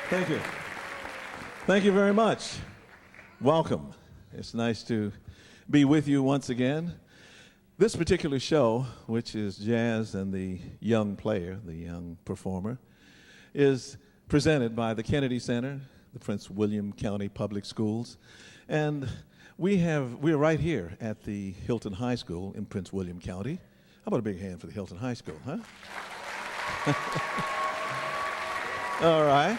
Thank you. Thank you very much. Welcome. It's nice to be with you once again. This particular show, which is Jazz and the Young Player, the young performer, is presented by the Kennedy Center, the Prince William County Public Schools, and we're right here at the Hylton High School in Prince William County. How about a big hand for the Hylton High School, huh? All right.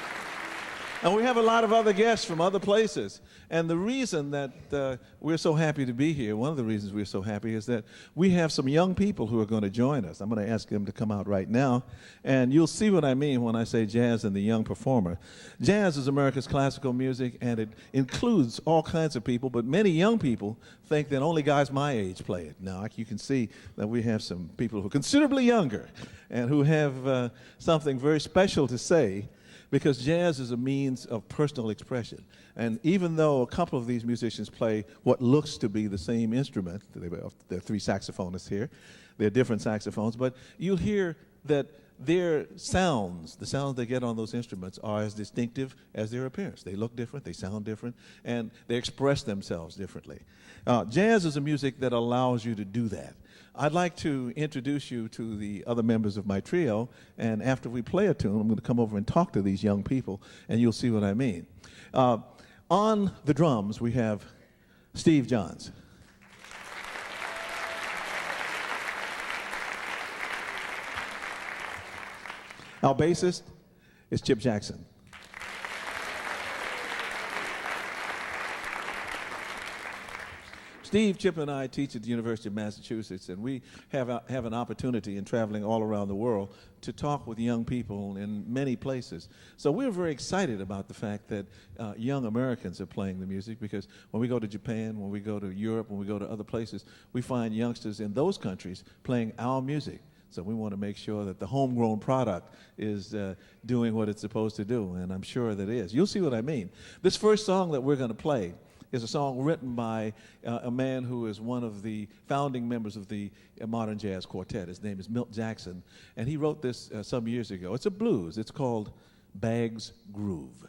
And we have a lot of other guests from other places. And the reason that we're so happy to be here, one of the reasons we're so happy is that we have some young people who are going to join us. I'm going to ask them to come out right now. And you'll see what I mean when I say jazz and the young performer. Jazz is America's classical music, and it includes all kinds of people, but many young people think that only guys my age play it. Now, you can see that we have some people who are considerably younger and who have something very special to say, because jazz is a means of personal expression. And even though a couple of these musicians play what looks to be the same instrument, there are three saxophonists here, they're different saxophones, but you'll hear that their sounds, the sounds they get on those instruments, are as distinctive as their appearance. They look different, they sound different, and they express themselves differently. Jazz is a music that allows you to do that. I'd like to introduce you to the other members of my trio, and after we play a tune, I'm going to come over and talk to these young people, and you'll see what I mean. On the drums, we have Steve Johns. Our bassist is Chip Jackson. Steve, Chip, and I teach at the University of Massachusetts, and we have an opportunity in traveling all around the world to talk with young people in many places. So we're very excited about the fact that young Americans are playing the music, because when we go to Japan, when we go to Europe, when we go to other places, we find youngsters in those countries playing our music. So we want to make sure that the homegrown product is doing what it's supposed to do, and I'm sure that it is. You'll see what I mean. This first song that we're going to play is a song written by a man who is one of the founding members of the modern jazz quartet. His name is Milt Jackson, and he wrote this some years ago. It's a blues. It's called Bag's Groove.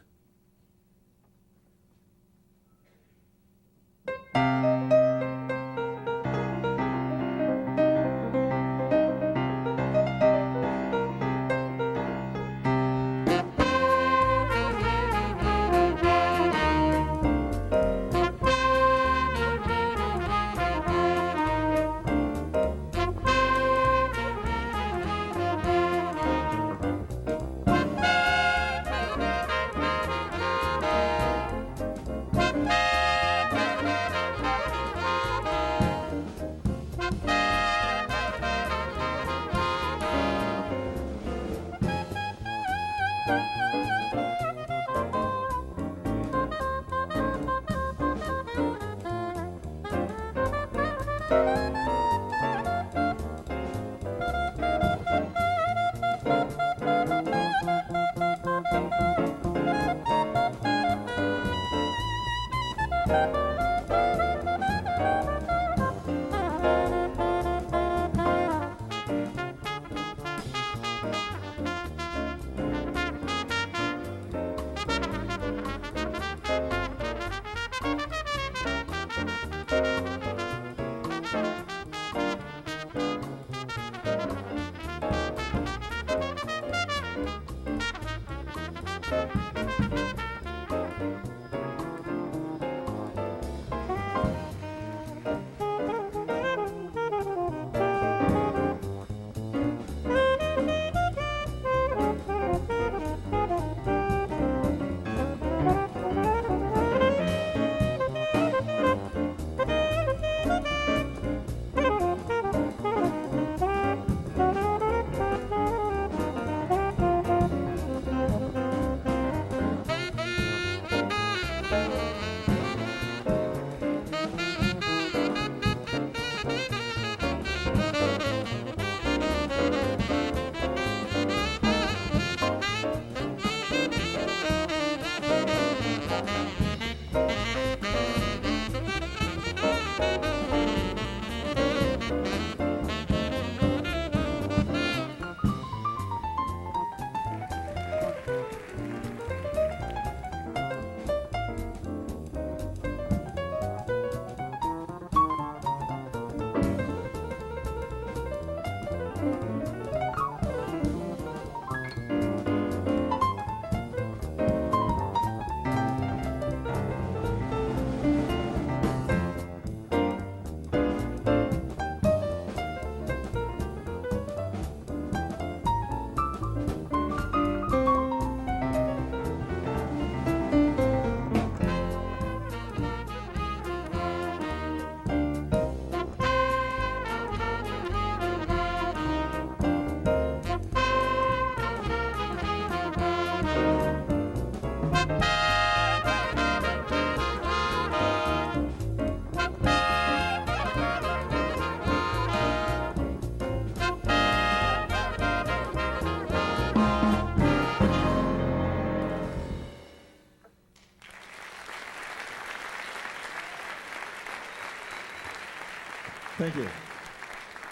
Thank you.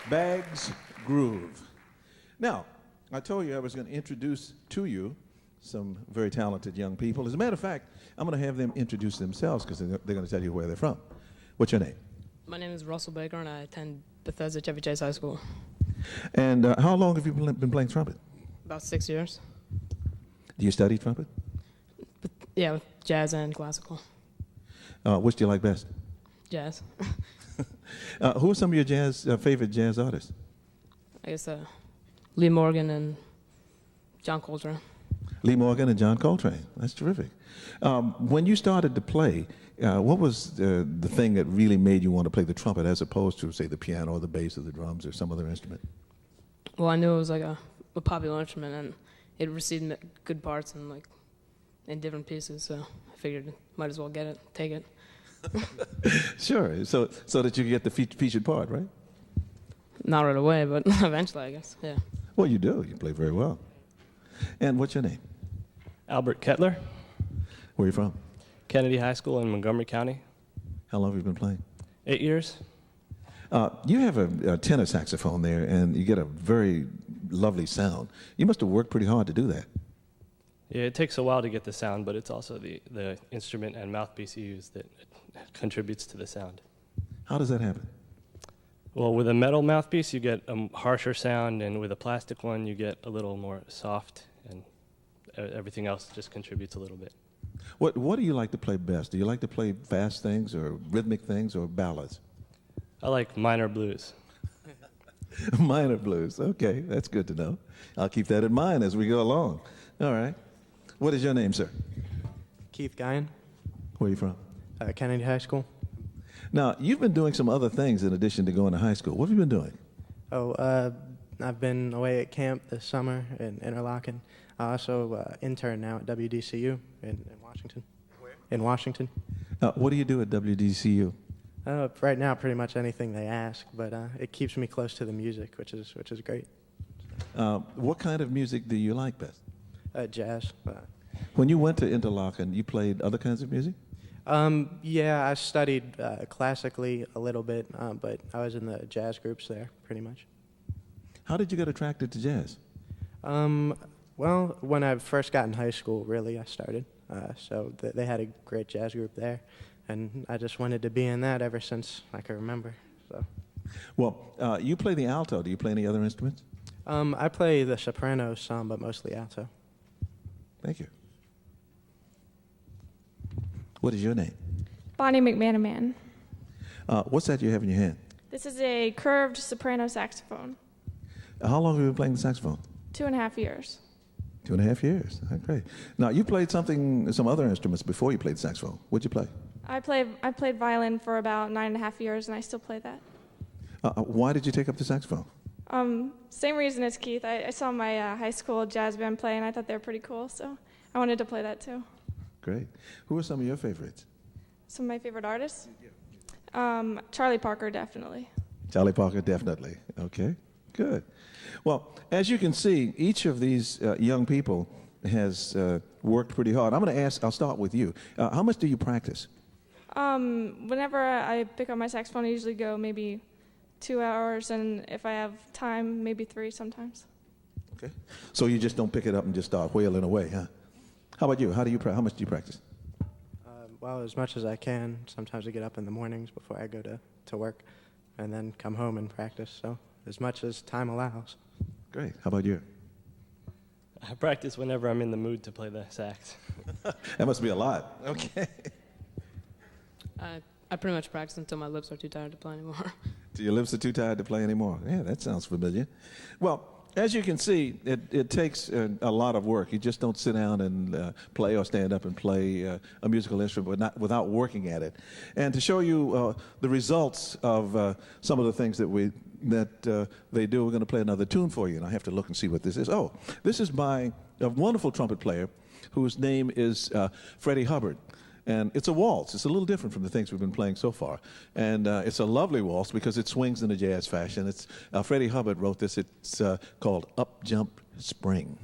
Bag's Groove. Now, I told you I was going to introduce to you some very talented young people. As a matter of fact, I'm going to have them introduce themselves because they're going to tell you where they're from. What's your name? My name is Russell Baker, and I attend Bethesda Chevy Chase High School. And how long have you been playing trumpet? About 6 years. Do you study trumpet? Yeah, with jazz and classical. Which do you like best? Jazz. Who are some of your favorite jazz artists? I guess Lee Morgan and John Coltrane. Lee Morgan and John Coltrane. That's terrific. When you started to play, what was the thing that really made you want to play the trumpet as opposed to, say, the piano or the bass or the drums or some other instrument? Well, I knew it was like a popular instrument, and it received good parts and like in different pieces. So I figured might as well get it, take it. Sure. So that you get the featured part, right? Not right away, but eventually, I guess. Yeah. Well, you do. You play very well. And what's your name? Albert Kettler, Where are you from? Kennedy High School in Montgomery County. How long have you been playing? 8 years. You have a tenor saxophone there, and you get a very lovely sound. You must have worked pretty hard to do that. Yeah, it takes a while to get the sound, but it's also the instrument and mouthpiece you use that contributes to the sound. How does that happen? Well, with a metal mouthpiece, you get a harsher sound, and with a plastic one, you get a little more soft, and everything else just contributes a little bit. What do you like to play best? Do you like to play fast things or rhythmic things or ballads? I like minor blues. Minor blues. Okay, that's good to know. I'll keep that in mind as we go along. All right. What is your name, sir? Keith Ghion, Where are you from? Kennedy High School. Now, you've been doing some other things in addition to going to high school. What have you been doing? I've been away at camp this summer in Interlochen. I also intern now at WDCU in Washington. Where? In Washington. What do you do at WDCU? Right now, pretty much anything they ask, but it keeps me close to the music, which is great. What kind of music do you like best? Jazz. When you went to Interlochen, you played other kinds of music? Yeah, I studied classically a little bit, but I was in the jazz groups there, pretty much. How did you get attracted to jazz? Well, when I first got in high school, really, I started. So they had a great jazz group there, and I just wanted to be in that ever since I could remember. So. Well, you play the alto. Do you play any other instruments? I play the soprano some, but mostly alto. Thank you. What is your name? Bonnie McManaman. What's that you have in your hand? This is a curved soprano saxophone. How long have you been playing the saxophone? 2.5 years. 2.5 years. Great. Now, you played some other instruments before you played saxophone. What'd you play? I played violin for about 9.5 years, and I still play that. Why did you take up the saxophone? Same reason as Keith. I saw my high school jazz band play, and I thought they were pretty cool, so I wanted to play that too. Great. Who are some of your favorites? Some of my favorite artists? Charlie Parker, definitely. Charlie Parker, definitely. Okay, good. Well, as you can see, each of these young people has worked pretty hard. I'm going to ask, I'll start with you. How much do you practice? Whenever I pick up my saxophone, I usually go maybe 2 hours, and if I have time, maybe 3 sometimes. Okay. So you just don't pick it up and just start wailing away, huh? How about you? How much do you practice? Well, as much as I can. Sometimes I get up in the mornings before I go to work, and then come home and practice. So as much as time allows. Great. How about you? I practice whenever I'm in the mood to play the sax. That must be a lot. Okay. I pretty much practice until my lips are too tired to play anymore. Till your lips are too tired to play anymore. Yeah, that sounds familiar. Well, as you can see, it takes a lot of work. You just don't sit down and play or stand up and play a musical instrument without working at it. And to show you the results of some of the things that they do, we're going to play another tune for you. And I have to look and see what this is. Oh, this is by a wonderful trumpet player whose name is Freddie Hubbard. And it's a waltz. It's a little different from the things we've been playing so far. And it's a lovely waltz because it swings in a jazz fashion. It's Freddie Hubbard wrote this. It's called Up Jump Spring.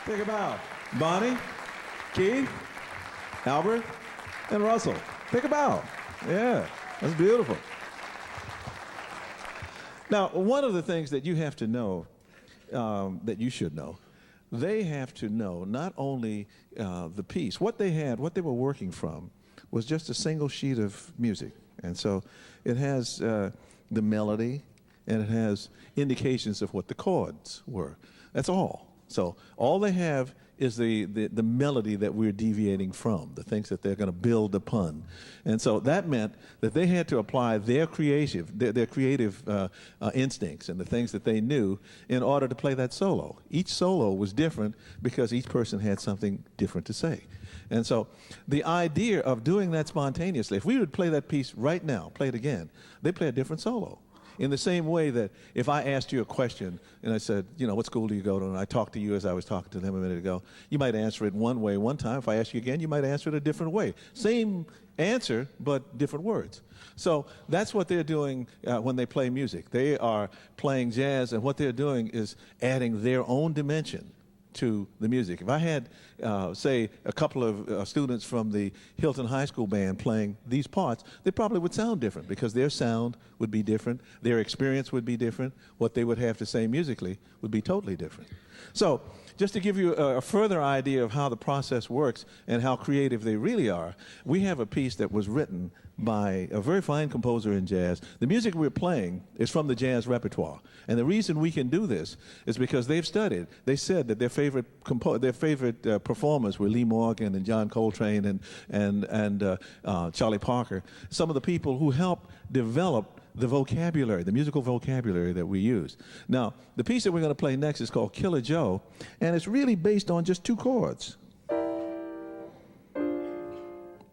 Take a bow. Bonnie, Keith, Albert, and Russell. Take a bow. Yeah, that's beautiful. Now, one of the things that you have to know, that you should know, they have to know not only the piece, what they were working from was just a single sheet of music. And so it has the melody, and it has indications of what the chords were. That's all. So all they have is the melody that we're deviating from, the things that they're going to build upon. And so that meant that they had to apply their creative instincts and the things that they knew in order to play that solo. Each solo was different because each person had something different to say. And so the idea of doing that spontaneously, if we would play that piece right now, play it again, they play a different solo. In the same way that if I asked you a question and I said, you know, what school do you go to? And I talked to you as I was talking to them a minute ago, you might answer it one way one time. If I ask you again, you might answer it a different way. Same answer, but different words. So that's what they're doing when they play music. They are playing jazz, and what they're doing is adding their own dimension to the music. If I had, say, a couple of students from the Hylton High School band playing these parts, they probably would sound different because their sound would be different, their experience would be different, what they would have to say musically would be totally different. So just to give you a further idea of how the process works and how creative they really are, we have a piece that was written by a very fine composer in jazz. The music we're playing is from the jazz repertoire. And the reason we can do this is because they've studied. They said that their favorite performers were Lee Morgan and John Coltrane and Charlie Parker, some of the people who helped develop the vocabulary, the musical vocabulary that we use. Now, the piece that we're going to play next is called Killer Joe, and it's really based on just two chords.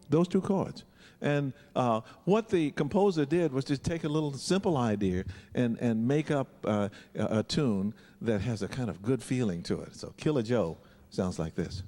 Those two chords. And what the composer did was just take a little simple idea and make up a tune that has a kind of good feeling to it. So Killer Joe sounds like this.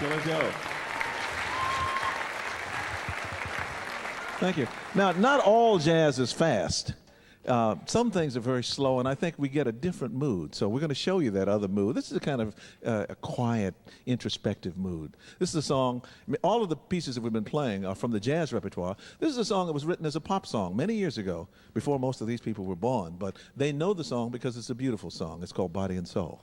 So let's go. Thank you. Now, not all jazz is fast. Some things are very slow, and I think we get a different mood. So we're going to show you that other mood. This is a kind of a quiet, introspective mood. This is a song, all of the pieces that we've been playing are from the jazz repertoire. This is a song that was written as a pop song many years ago, before most of these people were born. But they know the song because it's a beautiful song. It's called Body and Soul.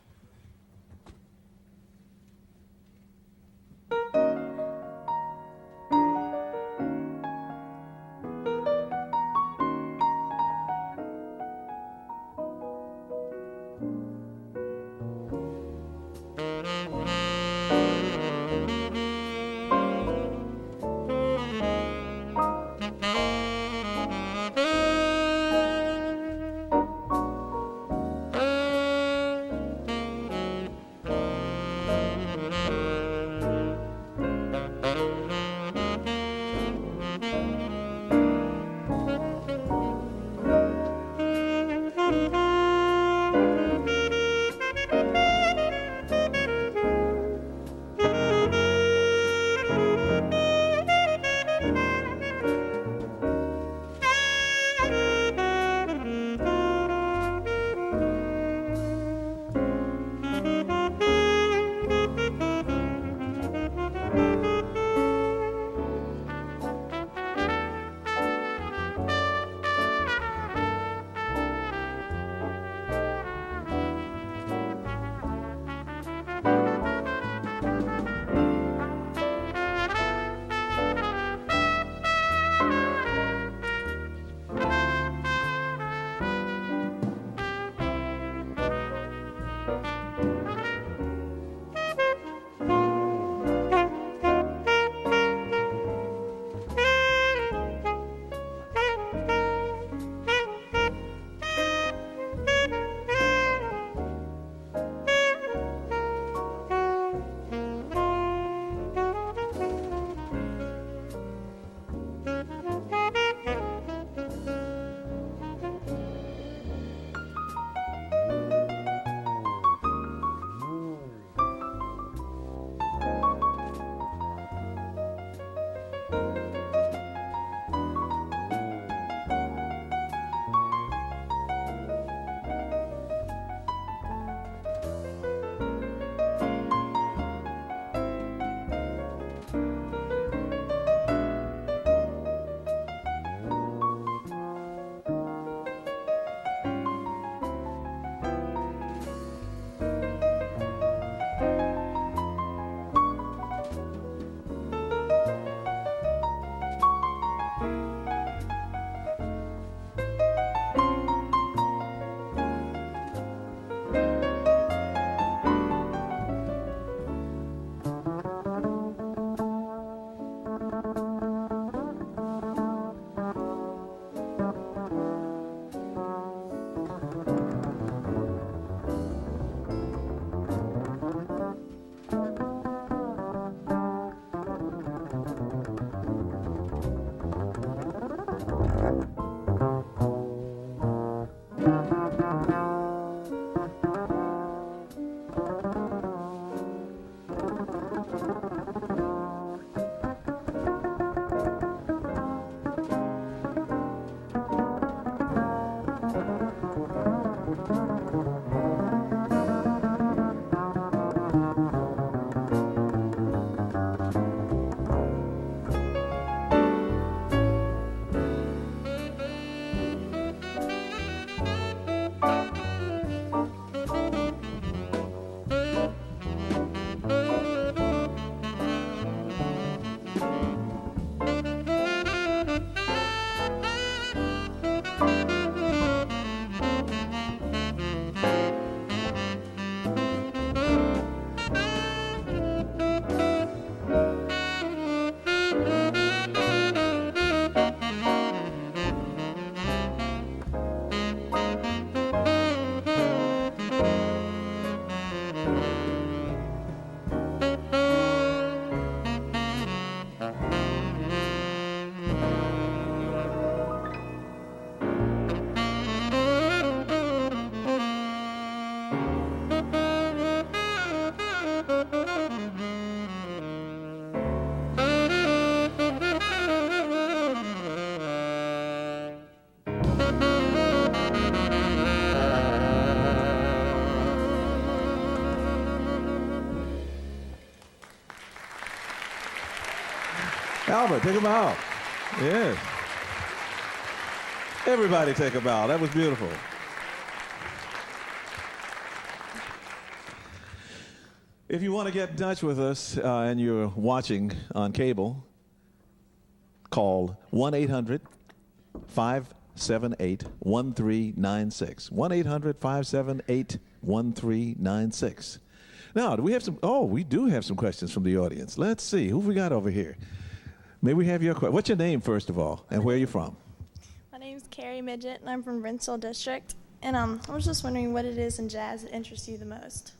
Albert, take a bow. Yes. Everybody take a bow. That was beautiful. If you want to get in touch with us and you're watching on cable, call 1-800-578-1396. 1-800-578-1396. Now, do we have some? Oh, we do have some questions from the audience. Let's see. Who have we got over here? May we have your question? What's your name, first of all, and where are you from? My name's Carrie Midget, and I'm from Brentsville District. And I was just wondering what it is in jazz that interests you the most.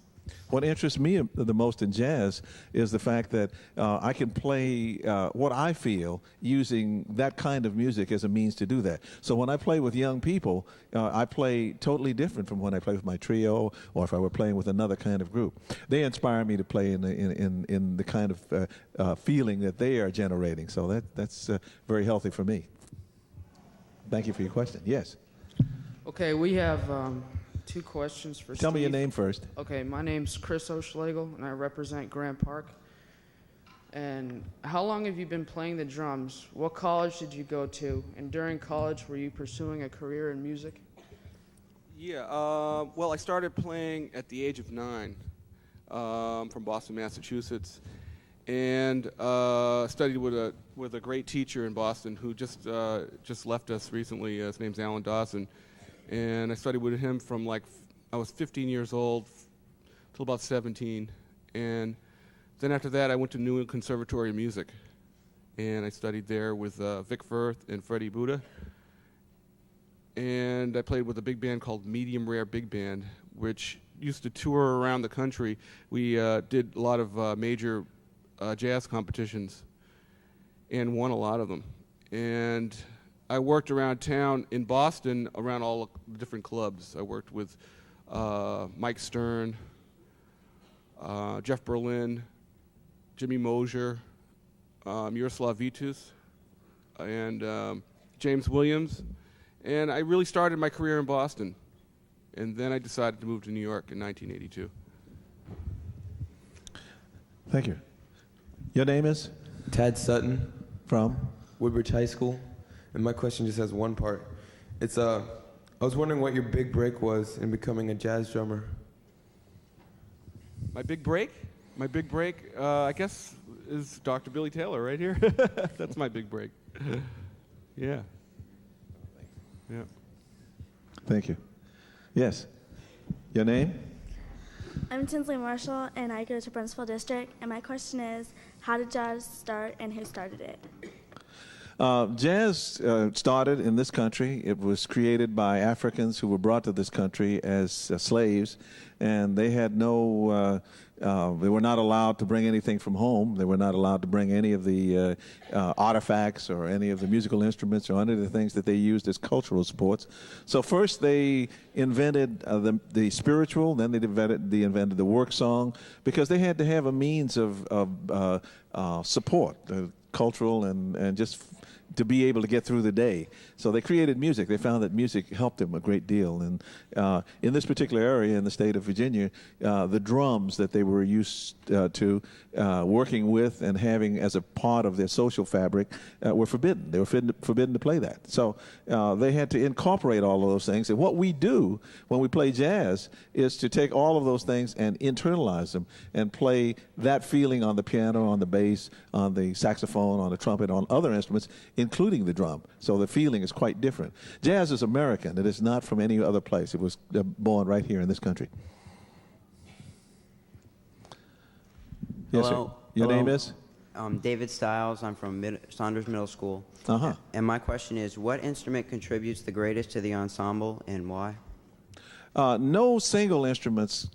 What interests me the most in jazz is the fact that I can play what I feel using that kind of music as a means to do that. So when I play with young people, I play totally different from when I play with my trio or if I were playing with another kind of group. They inspire me to play in the kind of feeling that they are generating. So that's very healthy for me. Thank you for your question. Yes. Okay, we have 2 questions for Steve. Tell me your name first. Okay, my name's Chris O'Schlegel, and I represent Grant Park. And how long have you been playing the drums? What college did you go to? And during college, were you pursuing a career in music? Yeah, well, I started playing at the age of 9 from Boston, Massachusetts, and studied with a great teacher in Boston who just left us recently. His name's Alan Dawson. And I studied with him from I was 15 years old till about 17. And then after that, I went to New England Conservatory of Music. And I studied there with Vic Firth and Freddie Buddha. And I played with a big band called Medium Rare Big Band, which used to tour around the country. We did a lot of major jazz competitions and won a lot of them. And I worked around town in Boston around all the different clubs. I worked with Mike Stern, Jeff Berlin, Jimmy Mosier, Miroslav Vitus, and James Williams. And I really started my career in Boston. And then I decided to move to New York in 1982. Thank you. Your name is? Tad Sutton. From? Woodbridge High School. And my question just has one part. It's I was wondering what your big break was in becoming a jazz drummer. My big break? My big break, I guess, is Dr. Billy Taylor right here. That's my big break. Yeah. Yeah. Thank you. Yes. Your name? I'm Tinsley Marshall, and I go to Brentsville District. And my question is, how did jazz start, and who started it? Jazz started in this country. It was created by Africans who were brought to this country as slaves, and they had they were not allowed to bring anything from home. They were not allowed to bring any of the artifacts or any of the musical instruments or any of the things that they used as cultural supports. So first they invented the spiritual, then they invented the work song, because they had to have a means of support, cultural and just to be able to get through the day. So they created music. They found that music helped them a great deal. And in this particular area in the state of Virginia, the drums that they were used to working with and having as a part of their social fabric were forbidden. They were forbidden to play that. So they had to incorporate all of those things. And what we do when we play jazz is to take all of those things and internalize them and play that feeling on the piano, on the bass, on the saxophone, on the trumpet, on other instruments, including the drum. So the feeling is quite different. Jazz is American. It is not from any other place. It was born right here in this country. Yes, Hello. sir. Your name is? David Stiles. I'm from Saunders Middle School. Uh-huh. And my question is, what instrument contributes the greatest to the ensemble, and why? No single instrument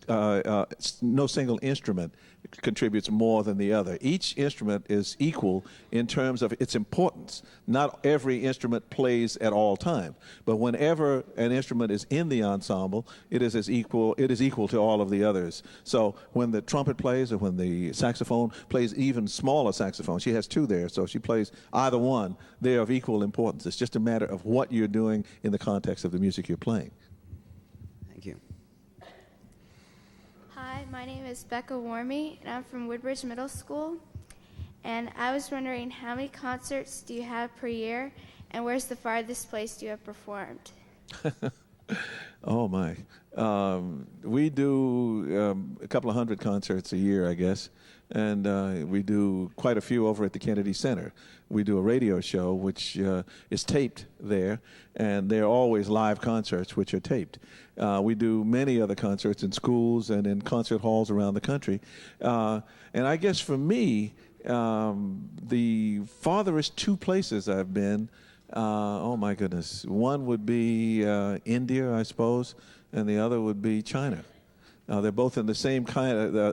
contributes more than the other. Each instrument is equal in terms of its importance. Not every instrument plays at all time, but whenever an instrument is in the ensemble, it is equal to all of the others. So when the trumpet plays, or when the saxophone plays, even smaller saxophone, she has 2 there, so she plays either one, they're of equal importance. It's just a matter of what you're doing in the context of the music you're playing. Thank you. Hi, my name is Becca Warmy, and I'm from Woodbridge Middle School. And I was wondering, how many concerts do you have per year, and where's the farthest place you have performed? Oh, my. We do a couple of hundred concerts a year, I guess. And we do quite a few over at the Kennedy Center. We do a radio show, which is taped there, and they're always live concerts, which are taped. We do many other concerts in schools and in concert halls around the country. And I guess for me, the farthest two places I've been, oh my goodness, one would be India, I suppose, and the other would be China. They're both in the same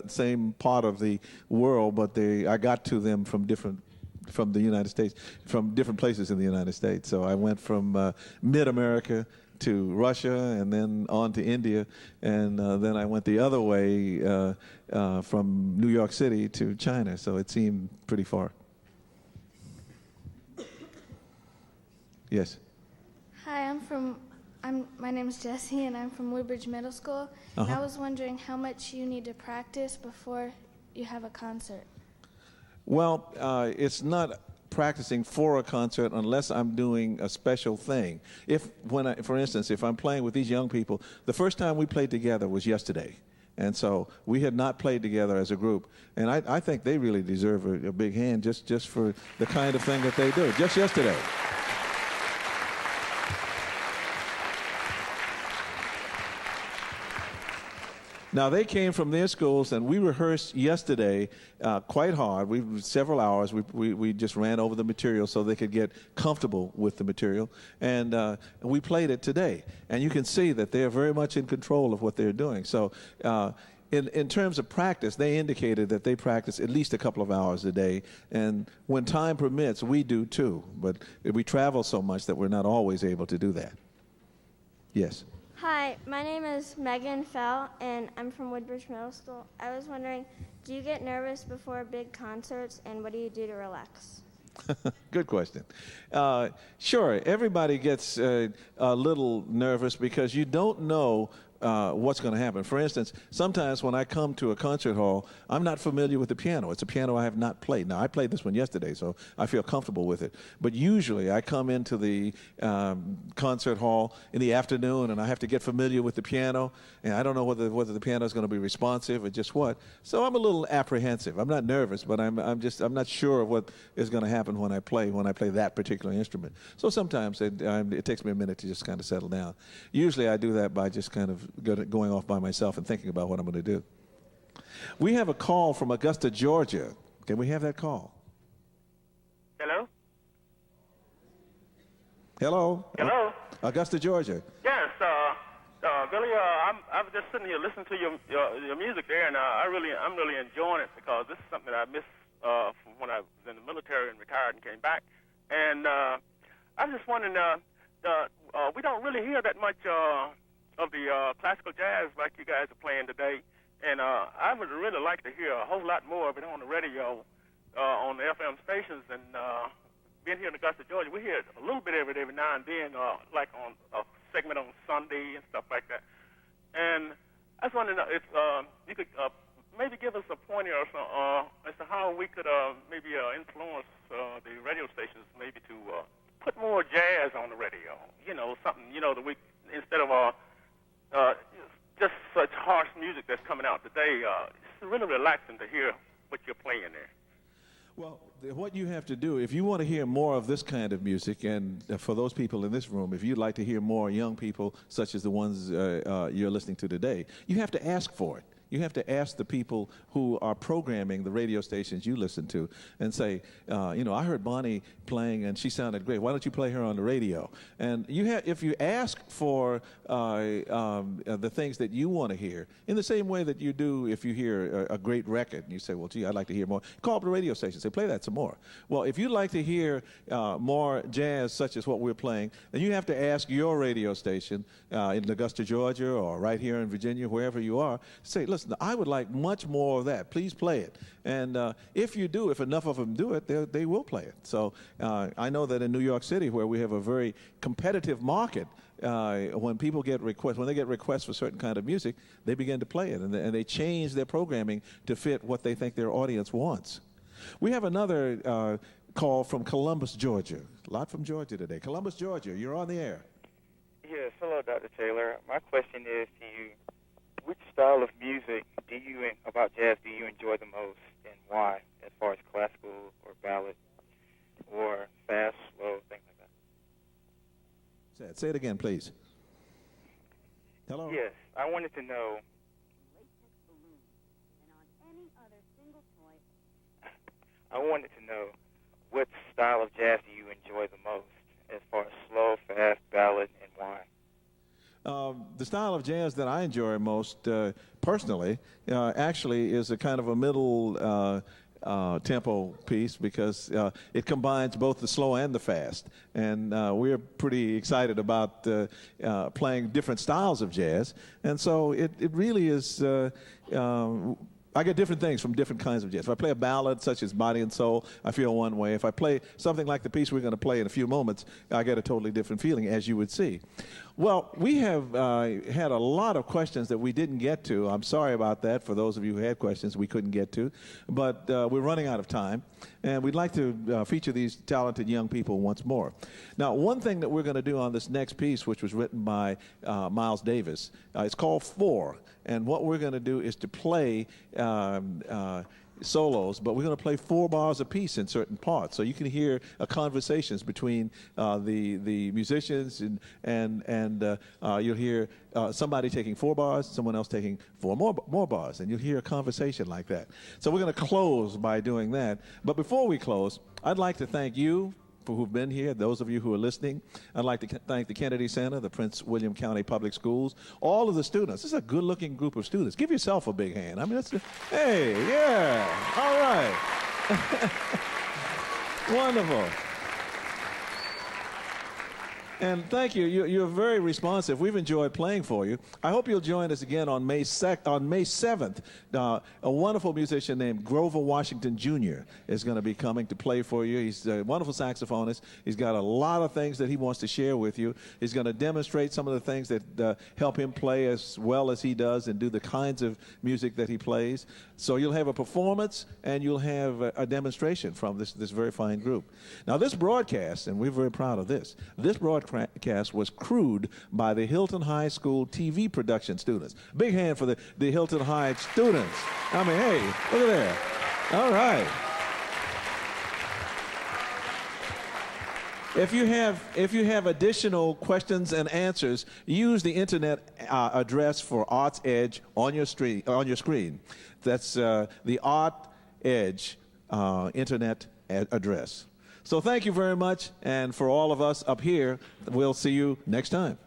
same part of the world, but I got to them from the United States, from different places in the United States. So I went from mid-America to Russia, and then on to India, and then I went the other way from New York City to China. So it seemed pretty far. Yes. Hi, my name is Jessie, and I'm from Woodbridge Middle School. And I was wondering how much you need to practice before you have a concert. Well, it's not practicing for a concert unless I'm doing a special thing. For instance, if I'm playing with these young people, the first time we played together was yesterday. And so we had not played together as a group. And I think they really deserve a big hand just for the kind of thing that they do, just yesterday. Now, they came from their schools, and we rehearsed yesterday quite hard. Several hours. We just ran over the material so they could get comfortable with the material. And we played it today. And you can see that they're very much in control of what they're doing. So in terms of practice, they indicated that they practice at least a couple of hours a day. And when time permits, we do too. But we travel so much that we're not always able to do that. Yes. Hi, my name is Megan Fell, and I'm from Woodbridge Middle School. I was wondering, do you get nervous before big concerts, and what do you do to relax? Good question. Sure, everybody gets a little nervous because you don't know what's going to happen. For instance, sometimes when I come to a concert hall, I'm not familiar with the piano. It's a piano I have not played. Now, I played this one yesterday, so I feel comfortable with it. But usually I come into the concert hall in the afternoon, and I have to get familiar with the piano, and I don't know whether the piano is going to be responsive or just what. So I'm a little apprehensive. I'm not nervous, but I'm not sure of what is going to happen when I play that particular instrument. So sometimes it takes me a minute to just kind of settle down. Usually I do that by just kind of going off by myself and thinking about what I'm going to do. We have a call from Augusta, Georgia. Can we have that call? Hello? Hello? Hello? Augusta, Georgia. Yes, Billy, I'm just sitting here listening to your music there, and I'm really enjoying it because this is something that I missed from when I was in the military and retired and came back. And I'm just wondering, we don't really hear that much of the classical jazz like you guys are playing today, and I would really like to hear a whole lot more of it on the radio, on the FM stations, and being here in Augusta, Georgia, we hear it a little bit every now and then, like on a segment on Sunday and stuff like that. And I was wondering if you could maybe give us a pointer or something, as to how we could maybe influence the radio stations maybe to put more jazz on the radio, something, that we, instead of just such harsh music that's coming out today. It's really relaxing to hear what you're playing there. Well, what you have to do, if you want to hear more of this kind of music, and for those people in this room, if you'd like to hear more young people such as the ones you're listening to today, you have to ask for it. You have to ask the people who are programming the radio stations you listen to and say, I heard Bonnie playing and she sounded great. Why don't you play her on the radio? And if you ask for the things that you want to hear, in the same way that you do if you hear a great record and you say, well, gee, I'd like to hear more, call up the radio station, say, play that some more. Well, if you'd like to hear more jazz such as what we're playing, then you have to ask your radio station in Augusta, Georgia, or right here in Virginia, wherever you are, say, listen, I would like much more of that. Please play it. And if enough of them do it, they will play it. So I know that in New York City, where we have a very competitive market, when they get requests for certain kind of music, they begin to play it, and they change their programming to fit what they think their audience wants. We have another call from Columbus, Georgia. A lot from Georgia today. Columbus, Georgia, you're on the air. Yes, hello, Dr. Taylor. My question is to you, which style of music about jazz do you enjoy the most, and why, as far as classical or ballad or fast, slow, things like that? Say it again, please. Hello? Yes, I wanted to know. I wanted to know what style of jazz do you enjoy the most, as far as slow, fast, ballad, and why? The style of jazz that I enjoy most, personally, actually is a kind of a middle tempo piece because it combines both the slow and the fast. And we're pretty excited about playing different styles of jazz. And so it really is... I get different things from different kinds of jazz. If I play a ballad such as Body and Soul, I feel one way. If I play something like the piece we're going to play in a few moments, I get a totally different feeling, as you would see. Well, we have had a lot of questions that we didn't get to. I'm sorry about that for those of you who had questions we couldn't get to. But we're running out of time, and we'd like to feature these talented young people once more. Now, one thing that we're going to do on this next piece, which was written by Miles Davis, it's called Four. And what we're going to do is to play solos, but we're going to play 4 bars apiece in certain parts, so you can hear conversations between the musicians, and you'll hear somebody taking 4 bars, someone else taking 4 more bars, and you'll hear a conversation like that. So we're going to close by doing that. But before we close, I'd like to thank you for who've been here, those of you who are listening. I'd like to thank the Kennedy Center, the Prince William County Public Schools, all of the students. This is a good-looking group of students. Give yourself a big hand. I mean, hey, yeah, all right. Wonderful. And thank you. You're very responsive. We've enjoyed playing for you. I hope you'll join us again on May 7th. A wonderful musician named Grover Washington Jr. is going to be coming to play for you. He's a wonderful saxophonist. He's got a lot of things that he wants to share with you. He's going to demonstrate some of the things that help him play as well as he does and do the kinds of music that he plays. So you'll have a performance and you'll have a demonstration from this very fine group. Now, this broadcast, and we're very proud of this broadcast was crewed by the Hylton High School TV production students. Big hand for the Hylton High students. I mean, hey, look at that. All right. If you have additional questions and answers, use the internet address for Arts Edge on your screen. That's the Art Edge internet address. So thank you very much, and for all of us up here, we'll see you next time.